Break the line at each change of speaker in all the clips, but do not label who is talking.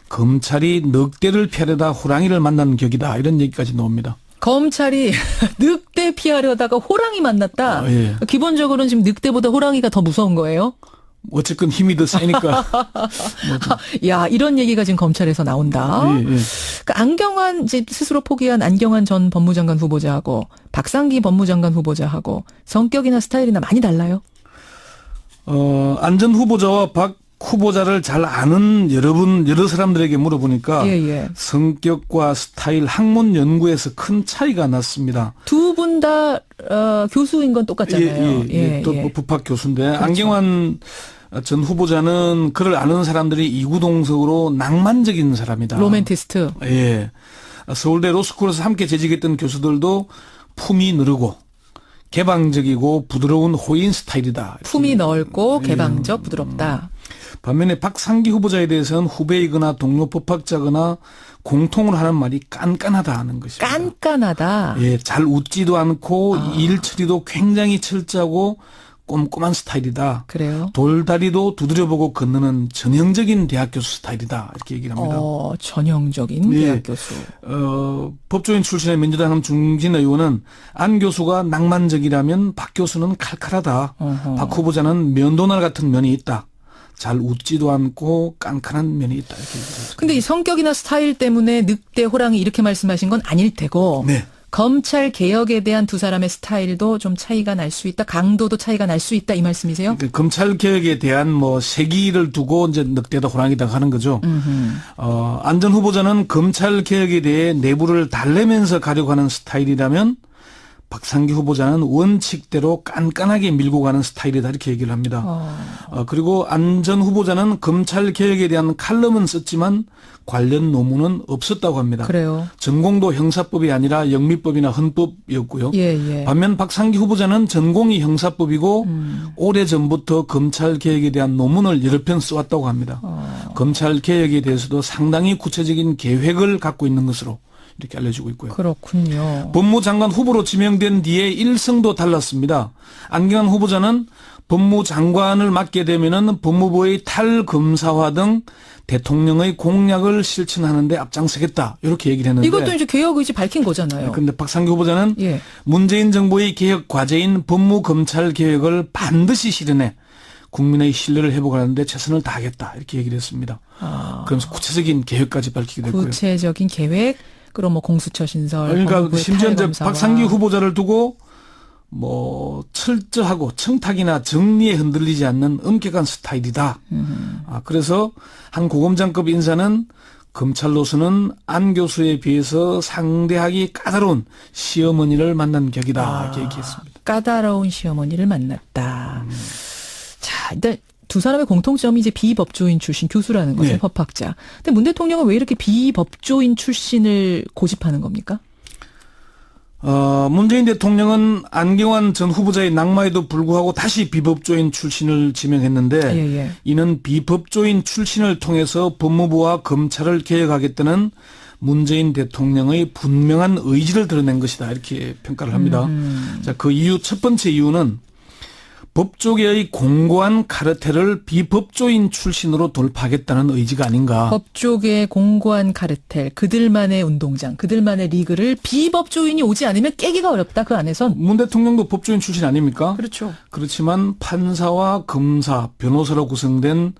검찰이 늑대를 피하려다 호랑이를 만난 격이다. 이런 얘기까지 나옵니다.
검찰이 늑대 피하려다가 호랑이 만났다.
예.
기본적으로는 지금 늑대보다 호랑이가 더 무서운 거예요?
어쨌건 힘이 더 세니까.
야, 이런 얘기가 지금 검찰에서 나온다.
예, 예.
그러니까 안경환 이제 스스로 포기한 안경환 전 법무장관 후보자하고 박상기 법무장관 후보자하고 성격이나 스타일이나 많이 달라요?
안 전 후보자와 박 후보자를 잘 아는 여러 사람들에게 물어보니까
예.
성격과 스타일, 학문 연구에서 큰 차이가 났습니다.
두 분 다 교수인 건 똑같잖아요.
또 법학 교수인데 그렇죠. 안경환 전 후보자는 그를 아는 사람들이 이구동성으로 낭만적인 사람이다.
로맨티스트.
예. 서울대 로스쿨에서 함께 재직했던 교수들도 품이 느르고 개방적이고 부드러운 호인 스타일이다.
품이 넓고 개방적, 부드럽다.
반면에 박상기 후보자에 대해서는 후배이거나 동료 법학자거나 공통으로 하는 말이 깐깐하다 하는 것입니다.
깐깐하다.
예, 잘 웃지도 않고 일 처리도 굉장히 철저하고 꼼꼼한 스타일이다.
그래요?
돌다리도 두드려보고 건너는 전형적인 대학 교수 스타일이다. 이렇게 얘기를 합니다.
전형적인 대학 교수.
법조인 출신의 민주당 중진 의원은 안 교수가 낭만적이라면 박 교수는 칼칼하다. 박 후보자는 면도날 같은 면이 있다. 잘 웃지도 않고 깐깐한 면이 있다. 이렇게 얘기했습니다.
근데 이 성격이나 스타일 때문에 늑대, 호랑이 이렇게 말씀하신 건 아닐 테고.
네.
검찰 개혁에 대한 두 사람의 스타일도 좀 차이가 날 수 있다. 강도도 차이가 날 수 있다. 이 말씀이세요?
그러니까 검찰 개혁에 대한 세기를 두고 이제 늑대다 호랑이다 하는 거죠. 안 전 후보자는 검찰 개혁에 대해 내부를 달래면서 가려고 하는 스타일이라면 박상기 후보자는 원칙대로 깐깐하게 밀고 가는 스타일이다 이렇게 얘기를 합니다. 그리고 안 전 후보자는 검찰 개혁에 대한 칼럼은 썼지만 관련 논문은 없었다고 합니다.
그래요.
전공도 형사법이 아니라 영미법이나 헌법이었고요.
예.
반면 박상기 후보자는 전공이 형사법이고 오래전부터 검찰 개혁에 대한 논문을 여러 편 써왔다고 합니다. 검찰 개혁에 대해서도 상당히 구체적인 계획을 갖고 있는 것으로 이렇게 알려지고 있고요.
그렇군요.
법무장관 후보로 지명된 뒤에 일성도 달랐습니다. 안경환 후보자는 법무장관을 맡게 되면은 법무부의 탈검사화 등 대통령의 공약을 실천하는 데 앞장서겠다. 이렇게 얘기를 했는데.
이것도 이제 개혁 의지 밝힌 거잖아요.
그런데 박상기 후보자는
예.
문재인 정부의 개혁 과제인 법무검찰 개혁을 반드시 실현해 국민의 신뢰를 회복하는데 최선을 다하겠다. 이렇게 얘기를 했습니다. 그러면서 구체적인 계획까지 밝히게 됐고요.
구체적인 계획, 그럼 공수처 신설.
그러니까 심지어 이제 박상기 후보자를 두고 철저하고 청탁이나 정리에 흔들리지 않는 엄격한 스타일이다. 그래서 한 고검장급 인사는 검찰로서는 안 교수에 비해서 상대하기 까다로운 시어머니를 만난 격이다. 이렇게 얘기했습니다.
까다로운 시어머니를 만났다. 자, 일단 두 사람의 공통점이 이제 비법조인 출신 교수라는 거죠.
네.
법학자. 근데 문 대통령은 왜 이렇게 비법조인 출신을 고집하는 겁니까?
문재인 대통령은 안경환 전 후보자의 낙마에도 불구하고 다시 비법조인 출신을 지명했는데
예.
이는 비법조인 출신을 통해서 법무부와 검찰을 개혁하겠다는 문재인 대통령의 분명한 의지를 드러낸 것이다. 이렇게 평가를 합니다. 자, 그 이유 첫 번째 이유는 법조계의 공고한 카르텔을 비법조인 출신으로 돌파하겠다는 의지가 아닌가.
법조계의 공고한 카르텔, 그들만의 운동장, 그들만의 리그를 비법조인이 오지 않으면 깨기가 어렵다. 그 안에선.
문 대통령도 법조인 출신 아닙니까?
그렇죠.
그렇지만 판사와 검사, 변호사로 구성된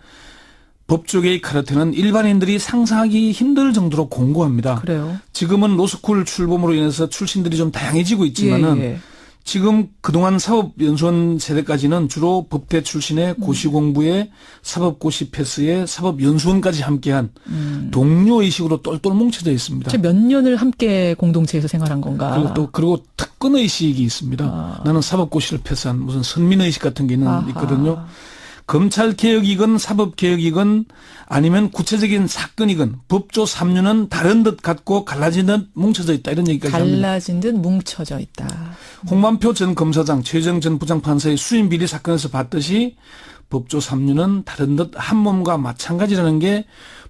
법조계의 카르텔은 일반인들이 상상하기 힘들 정도로 공고합니다.
그래요.
지금은 로스쿨 출범으로 인해서 출신들이 좀 다양해지고 있지만은
예.
지금 그동안 사법연수원 세대까지는 주로 법대 출신의 고시공부에 사법고시 패스에 사법연수원까지 함께한 동료의식으로 똘똘 뭉쳐져 있습니다.
몇 년을 함께 공동체에서 생활한 건가?
그리고 특권의식이 있습니다. 나는 사법고시를 패스한 무슨 선민의식 같은 게 있거든요. 검찰개혁이건 사법개혁이건 아니면 구체적인 사건이건 법조 3류는 다른 듯 같고 갈라진 듯 뭉쳐져 있다. 이런 얘기까지 합니다.
갈라진 듯 뭉쳐져 있다.
홍만표 전 검사장, 최정 전 부장판사의 수임 비리 사건에서 봤듯이 법조 3류는 다른 듯 한 몸과 마찬가지라는 게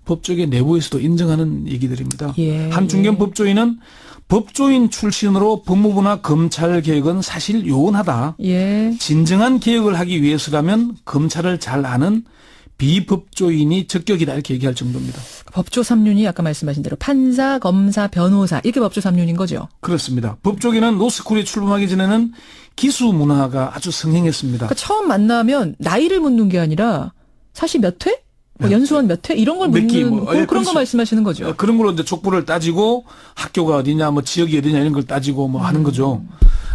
법조계 내부에서도 인정하는 얘기들입니다.
예,
한 중견 법조인은 법조인 출신으로 법무부나 검찰 개혁은 사실 요원하다.
예.
진정한 개혁을 하기 위해서라면 검찰을 잘 아는 비법조인이 적격이다 이렇게 얘기할 정도입니다.
법조 3륜이 아까 말씀하신 대로 판사, 검사, 변호사 이렇게 법조 3륜인 거죠?
그렇습니다. 법조계는 로스쿨에 출범하기 전에는 기수 문화가 아주 성행했습니다.
그러니까 처음 만나면 나이를 묻는 게 아니라 사실 몇 회? 뭐 연수원 몇 회? 이런 걸 묻는 그런 거 말씀하시는 거죠.
그런 걸로 이제 족보를 따지고 학교가 어디냐 뭐 지역이 어디냐 이런 걸 따지고 뭐 하는 거죠.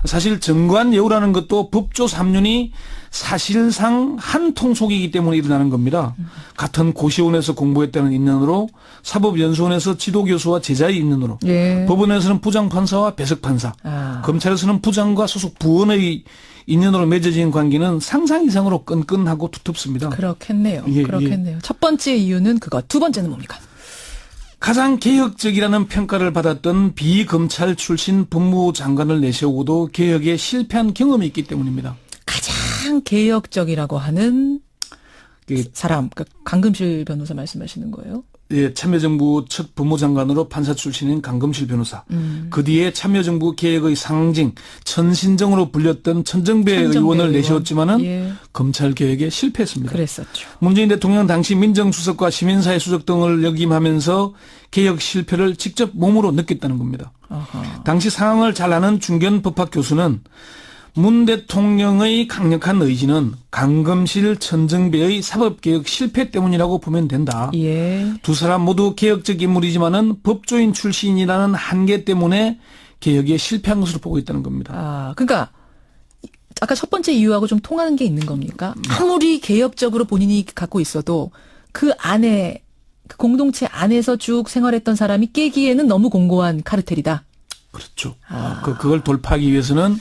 사실 정관 예우라는 것도 법조 3륜이 사실상 한 통속이기 때문에 일어나는 겁니다. 같은 고시원에서 공부했다는 인연으로 사법연수원에서 지도교수와 제자의 인연으로
예.
법원에서는 부장판사와 배석판사 검찰에서는 부장과 소속 부원의 인연으로 맺어진 관계는 상상 이상으로 끈끈하고 두텁습니다.
그렇겠네요.
예,
그렇겠네요. 첫 번째 이유는 그거. 두 번째는 뭡니까?
가장 개혁적이라는 평가를 받았던 비검찰 출신 법무부 장관을 내세우고도 개혁에 실패한 경험이 있기 때문입니다.
가장 개혁적이라고 하는 사람, 그러니까 강금실 변호사 말씀하시는 거예요?
예, 참여정부 첫 법무장관으로 판사 출신인 강금실 변호사. 그 뒤에 참여정부 개혁의 상징, 천신정으로 불렸던 천정배 의원을 내세웠지만은
예.
검찰 개혁에 실패했습니다.
그랬었죠.
문재인 대통령 당시 민정수석과 시민사회 수석 등을 역임하면서 개혁 실패를 직접 몸으로 느꼈다는 겁니다.
어허.
당시 상황을 잘 아는 중견 법학 교수는 문 대통령의 강력한 의지는 강금실 천정배의 사법개혁 실패 때문이라고 보면 된다.
예.
두 사람 모두 개혁적 인물이지만은 법조인 출신이라는 한계 때문에 개혁에 실패한 것으로 보고 있다는 겁니다.
아, 그러니까 아까 첫 번째 이유하고 좀 통하는 게 있는 겁니까? 아무리 개혁적으로 본인이 갖고 있어도 그 안에 그 공동체 안에서 쭉 생활했던 사람이 깨기에는 너무 공고한 카르텔이다.
그렇죠. 그걸 돌파하기 위해서는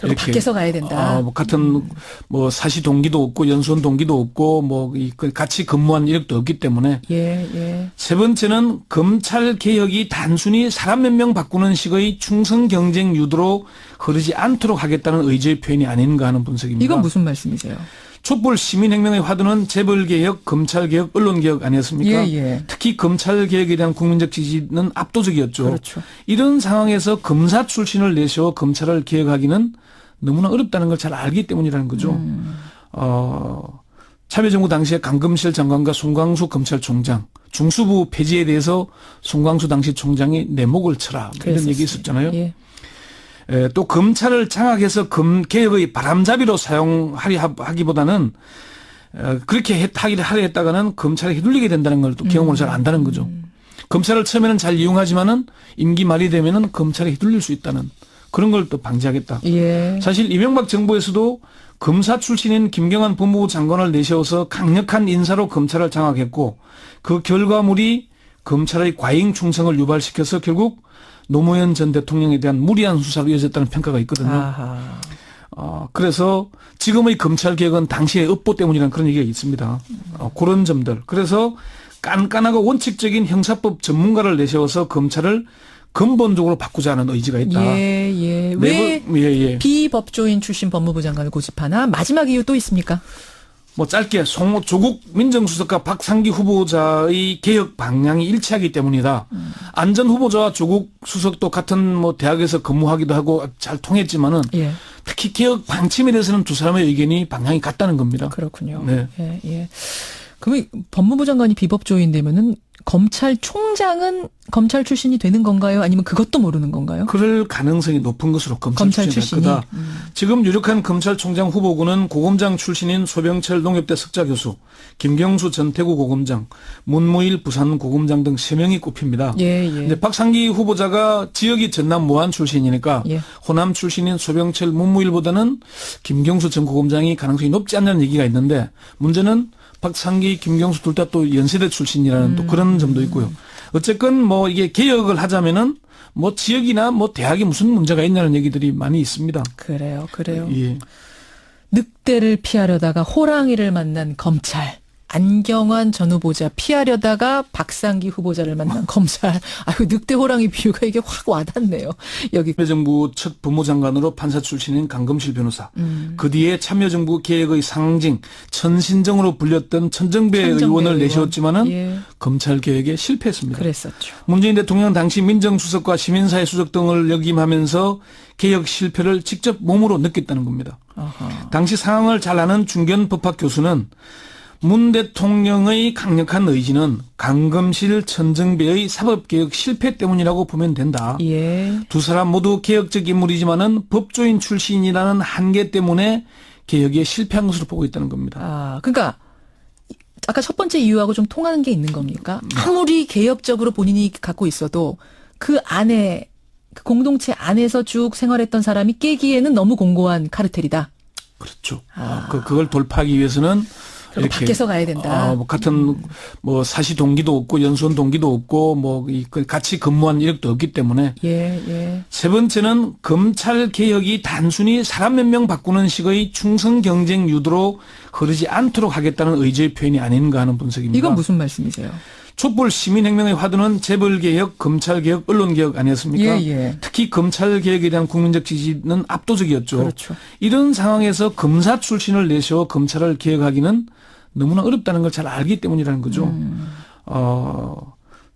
이렇게
밖에서 가야 된다.
뭐 같은 뭐 사시 동기도 없고 연수원 동기도 없고 뭐 같이 근무한 이력도 없기 때문에.
예.
세 번째는 검찰 개혁이 단순히 사람 몇 명 바꾸는 식의 충성 경쟁 유도로 흐르지 않도록 하겠다는 의지의 표현이 아닌가 하는 분석입니다.
이건 무슨 말씀이세요?
촛불 시민혁명의 화두는 재벌개혁, 검찰개혁, 언론개혁 아니었습니까?
예.
특히 검찰개혁에 대한 국민적 지지는 압도적이었죠.
그렇죠.
이런 상황에서 검사 출신을 내세워 검찰을 개혁하기는 너무나 어렵다는 걸 잘 알기 때문이라는 거죠. 참여정부 당시에 강금실 장관과 송광수 검찰총장, 중수부 폐지에 대해서 송광수 당시 총장이 내 목을 쳐라 이런 얘기 있었잖아요.
예.
또 검찰을 장악해서 개혁의 바람잡이로 사용하기보다는 그렇게 하려 했다가는 검찰에 휘둘리게 된다는 걸 또 경험을 잘 안다는 거죠. 검찰을 처음에는 잘 이용하지만은 임기 말이 되면은 검찰에 휘둘릴 수 있다는 그런 걸 또 방지하겠다.
예.
사실 이명박 정부에서도 검사 출신인 김경환 법무부 장관을 내세워서 강력한 인사로 검찰을 장악했고 그 결과물이 검찰의 과잉 충성을 유발시켜서 결국 노무현 전 대통령에 대한 무리한 수사로 이어졌다는 평가가 있거든요.
아하.
그래서 지금의 검찰 개혁은 당시의 업보 때문이라는 그런 얘기가 있습니다. 그런 점들. 그래서 깐깐하고 원칙적인 형사법 전문가를 내세워서 검찰을 근본적으로 바꾸자는 의지가 있다.
예. 왜 비법조인 출신 법무부 장관을 고집하나? 마지막 이유 또 있습니까?
뭐 짧게 조국 민정수석과 박상기 후보자의 개혁 방향이 일치하기 때문이다. 안전 후보자와 조국 수석도 같은 뭐 대학에서 근무하기도 하고 잘 통했지만은
예.
특히 개혁 방침에 대해서는 두 사람의 의견이 방향이 같다는 겁니다.
그렇군요.
네.
예. 그러면 법무부 장관이 비법조인 되면은 검찰총장은 검찰 출신이 되는 건가요? 아니면 그것도 모르는 건가요?
그럴 가능성이 높은 것으로 검찰 출신이 될 거다. 지금 유력한 검찰총장 후보군은 고검장 출신인 소병철 농협대 석좌교수, 김경수 전태구 고검장, 문무일 부산 고검장 등 3명이 꼽힙니다.
예.
이제 박상기 후보자가 지역이 전남 모안 출신이니까
예.
호남 출신인 소병철 문무일보다는 김경수 전 고검장이 가능성이 높지 않냐는 얘기가 있는데 문제는 박상기, 김경수 둘 다 또 연세대 출신이라는 또 그런 점도 있고요. 어쨌건 뭐 이게 개혁을 하자면은 뭐 지역이나 뭐 대학이 무슨 문제가 있냐는 얘기들이 많이 있습니다.
그래요.
예.
늑대를 피하려다가 호랑이를 만난 검찰. 안경환 전 후보자 피하려다가 박상기 후보자를 만난 검찰. 아유, 늑대 호랑이 비유가 이게 확 와닿네요. 여기.
참여정부 첫 법무장관으로 판사 출신인 강금실 변호사. 그 뒤에 참여정부 개혁의 상징, 천신정으로 불렸던 천정배 의원을 내세웠지만은
예.
검찰 개혁에 실패했습니다.
그랬었죠.
문재인 대통령 당시 민정수석과 시민사회 수석 등을 역임하면서 개혁 실패를 직접 몸으로 느꼈다는 겁니다.
어허.
당시 상황을 잘 아는 중견 법학 교수는 문 대통령의 강력한 의지는 강금실 천정배의 사법개혁 실패 때문이라고 보면 된다.
예.
두 사람 모두 개혁적 인물이지만은 법조인 출신이라는 한계 때문에 개혁에 실패한 것으로 보고 있다는 겁니다.
아, 그러니까 아까 첫 번째 이유하고 좀 통하는 게 있는 겁니까? 아무리 개혁적으로 본인이 갖고 있어도 그 안에 그 공동체 안에서 쭉 생활했던 사람이 깨기에는 너무 공고한 카르텔이다.
그렇죠. 그걸 돌파하기 위해서는
이렇게 밖에서 가야 된다.
같은 사시 동기도 없고 연수원 동기도 없고 같이 근무한 이력도 없기 때문에.
예.
세 번째는 검찰 개혁이 단순히 사람 몇 명 바꾸는 식의 충성 경쟁 유도로 흐르지 않도록 하겠다는 의지의 표현이 아닌가 하는 분석입니다.
이건 무슨 말씀이세요?
촛불 시민혁명의 화두는 재벌개혁, 검찰개혁, 언론개혁 아니었습니까?
예.
특히 검찰개혁에 대한 국민적 지지는 압도적이었죠.
그렇죠.
이런 상황에서 검사 출신을 내세워 검찰을 개혁하기는 너무나 어렵다는 걸 잘 알기 때문이라는 거죠.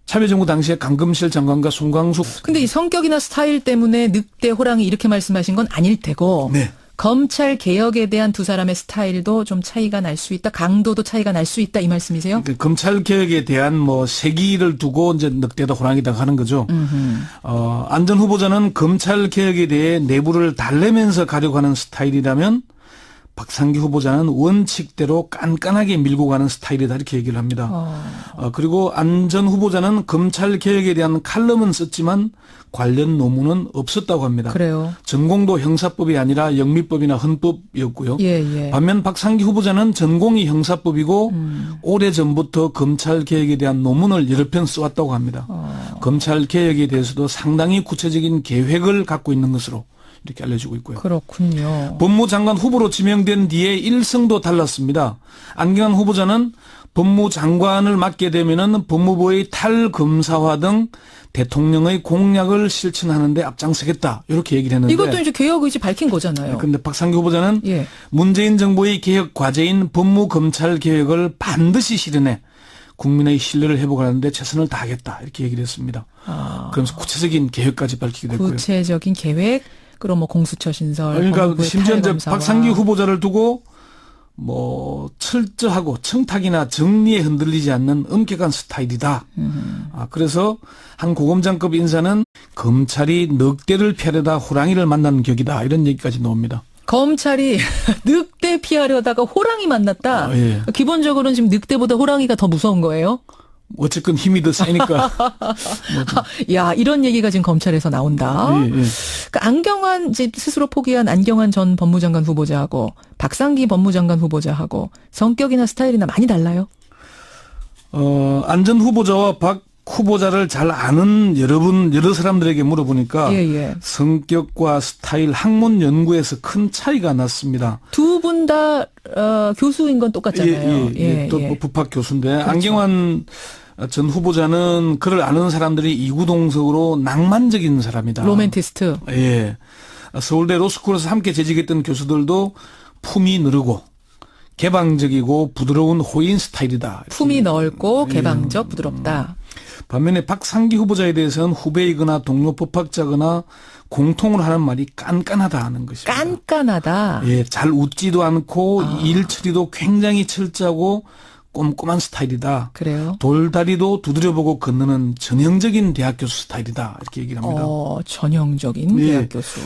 참여정부 당시에 강금실 장관과 송광숙.
근데 이 성격이나 스타일 때문에 늑대, 호랑이 이렇게 말씀하신 건 아닐 테고.
네.
검찰 개혁에 대한 두 사람의 스타일도 좀 차이가 날 수 있다. 강도도 차이가 날 수 있다. 이 말씀이세요?
그러니까 검찰 개혁에 대한 세기를 두고 이제 늑대다 호랑이다 하는 거죠. 안전 후보자는 검찰 개혁에 대해 내부를 달래면서 가려고 하는 스타일이라면 박상기 후보자는 원칙대로 깐깐하게 밀고 가는 스타일이다 이렇게 얘기를 합니다. 그리고 안 전 후보자는 검찰 개혁에 대한 칼럼은 썼지만 관련 논문은 없었다고 합니다.
그래요.
전공도 형사법이 아니라 영미법이나 헌법이었고요.
예.
반면 박상기 후보자는 전공이 형사법이고 오래전부터 검찰 개혁에 대한 논문을 여러 편 써왔다고 합니다. 검찰 개혁에 대해서도 상당히 구체적인 계획을 갖고 있는 것으로 이렇게 알려지고 있고요.
그렇군요.
법무장관 후보로 지명된 뒤에 일성도 달랐습니다. 안경환 후보자는 법무장관을 맡게 되면은 법무부의 탈검사화 등 대통령의 공약을 실천하는 데 앞장서겠다. 이렇게 얘기를 했는데.
이것도 이제 개혁 의지 밝힌 거잖아요.
그런데 박상기 후보자는 문재인 정부의 개혁 과제인 법무검찰 개혁을 반드시 실현해 국민의 신뢰를 회복하는데 최선을 다하겠다. 이렇게 얘기를 했습니다. 그러면서 구체적인 계획까지 밝히게 됐고요.
구체적인 계획, 그럼 공수처 신설.
그러니까 심지어 이제 박상기 후보자를 두고 철저하고 청탁이나 정리에 흔들리지 않는 엄격한 스타일이다. 그래서 한 고검장급 인사는 검찰이 늑대를 피하려다 호랑이를 만나는 격이다. 이런 얘기까지 나옵니다.
검찰이 늑대 피하려다가 호랑이 만났다.
예.
기본적으로는 지금 늑대보다 호랑이가 더 무서운 거예요?
어쨌건 힘이 더 세니까.
야, 이런 얘기가 지금 검찰에서 나온다.
예.
그러니까 안경환 이제 스스로 포기한 안경환 전 법무장관 후보자하고 박상기 법무장관 후보자하고 성격이나 스타일이나 많이 달라요?
안 전 후보자와 박 후보자를 잘 아는 여러 사람들에게 물어보니까 성격과 스타일, 학문 연구에서 큰 차이가 났습니다.
두 분 다 교수인 건 똑같잖아요.
또 법학 교수인데
그렇죠.
안경환 전 후보자는 그를 아는 사람들이 이구동성으로 낭만적인 사람이다.
로맨티스트.
예. 서울대 로스쿨에서 함께 재직했던 교수들도 품이 느르고 개방적이고 부드러운 호인 스타일이다.
품이 넓고 개방적, 부드럽다.
반면에 박상기 후보자에 대해서는 후배이거나 동료 법학자거나 공통으로 하는 말이 깐깐하다 하는 것입니다.
깐깐하다.
예, 잘 웃지도 않고 일 처리도 굉장히 철저하고 꼼꼼한 스타일이다.
그래요?
돌다리도 두드려보고 건너는 전형적인 대학 교수 스타일이다. 이렇게 얘기를 합니다.
전형적인 대학 교수.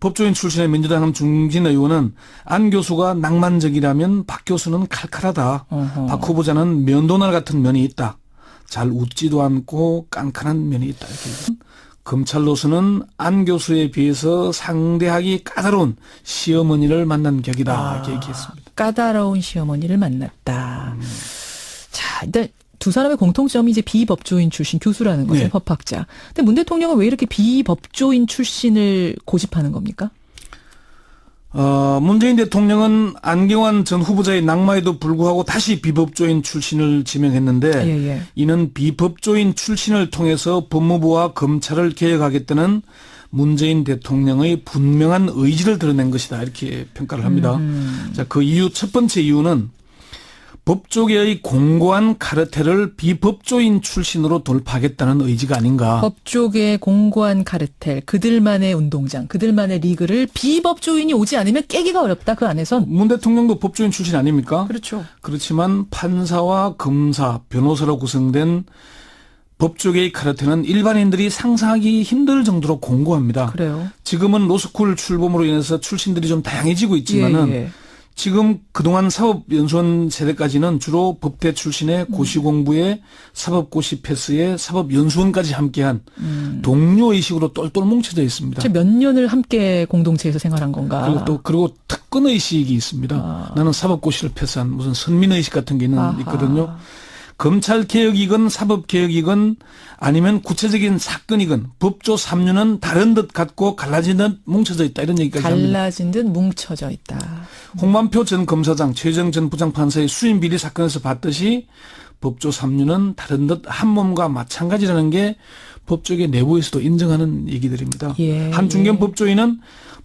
법조인 출신의 민주당 중진 의원은 안 교수가 낭만적이라면 박 교수는 칼칼하다. 박 후보자는 면도날 같은 면이 있다. 잘 웃지도 않고 깐깐한 면이 있다. 이렇게. 검찰로서는 안 교수에 비해서 상대하기 까다로운 시어머니를 만난 격이다. 이렇게 얘기했습니다.
까다로운 시어머니를 만났다. 자, 일단 두 사람의 공통점이 이제 비법조인 출신 교수라는 거죠. 법학자. 근데 문 대통령은 왜 이렇게 비법조인 출신을 고집하는 겁니까?
문재인 대통령은 안경환 전 후보자의 낙마에도 불구하고 다시 비법조인 출신을 지명했는데 이는 비법조인 출신을 통해서 법무부와 검찰을 개혁하겠다는 문재인 대통령의 분명한 의지를 드러낸 것이다. 이렇게 평가를 합니다. 자, 그 이유 첫 번째 이유는 법조계의 공고한 카르텔을 비법조인 출신으로 돌파하겠다는 의지가 아닌가.
법조계의 공고한 카르텔, 그들만의 운동장, 그들만의 리그를 비법조인이 오지 않으면 깨기가 어렵다. 그 안에선.
문 대통령도 법조인 출신 아닙니까?
그렇죠.
그렇지만 판사와 검사, 변호사로 구성된 법조계의 카르텔은 일반인들이 상상하기 힘들 정도로 공고합니다.
그래요.
지금은 로스쿨 출범으로 인해서 출신들이 좀 다양해지고 있지만은
예.
지금 그동안 사법연수원 세대까지는 주로 법대 출신의 고시공부에 사법고시 패스에 사법연수원까지 함께한 동료의식으로 똘똘 뭉쳐져 있습니다.
몇 년을 함께 공동체에서 생활한 건가?
그리고 특권의식이 있습니다. 나는 사법고시를 패스한 무슨 선민의식 같은 게 있거든요. 검찰개혁이건 사법개혁이건 아니면 구체적인 사건이건 법조 3류는 다른 듯 같고 갈라진 듯 뭉쳐져 있다. 이런 얘기까지 합니다.
갈라진 듯 뭉쳐져 있다.
홍만표 전 검사장, 최정 전 부장판사의 수임 비리 사건에서 봤듯이 법조 3류는 다른 듯 한 몸과 마찬가지라는 게 법조계 내부에서도 인정하는 얘기들입니다.
예,
한 중견 법조인은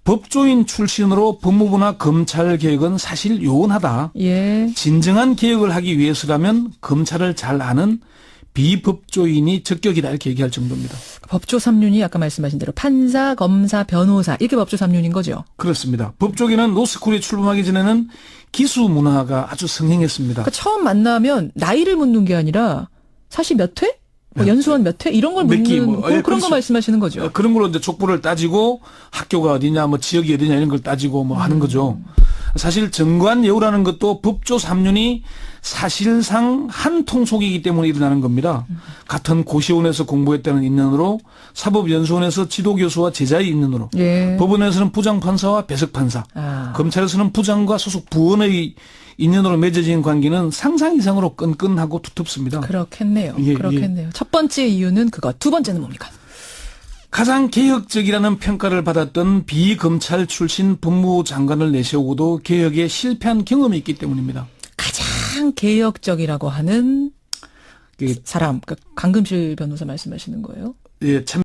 법조인 출신으로 법무부나 검찰 개혁은 사실 요원하다.
예.
진정한 개혁을 하기 위해서라면 검찰을 잘 아는 비법조인이 적격이다 이렇게 얘기할 정도입니다.
법조 3륜이 아까 말씀하신 대로 판사, 검사, 변호사 이렇게 법조 3륜인 거죠?
그렇습니다. 법조계는 로스쿨에 출범하기 전에는 기수 문화가 아주 성행했습니다.
그러니까 처음 만나면 나이를 묻는 게 아니라 사실 몇 회? 연수원 몇 회? 이런 걸 묻는 그런 거 말씀하시는 거죠.
그런 걸로 이제 족보를 따지고 학교가 어디냐, 뭐 지역이 어디냐 이런 걸 따지고 뭐 하는 거죠. 사실 정관예우라는 것도 법조 3륜이 사실상 한 통속이기 때문에 일어나는 겁니다. 같은 고시원에서 공부했다는 인연으로 사법연수원에서 지도교수와 제자의 인연으로
예.
법원에서는 부장판사와 배석판사 검찰에서는 부장과 소속 부원의 인연으로 맺어진 관계는 상상 이상으로 끈끈하고 두텁습니다.
그렇겠네요.
예,
그렇겠네요.
예.
첫 번째 이유는 그거. 두 번째는 뭡니까?
가장 개혁적이라는 평가를 받았던 비검찰 출신 법무부 장관을 내세우고도 개혁에 실패한 경험이 있기 때문입니다.
가장 개혁적이라고 하는 사람, 강금실 변호사 말씀하시는 거예요?
예, 참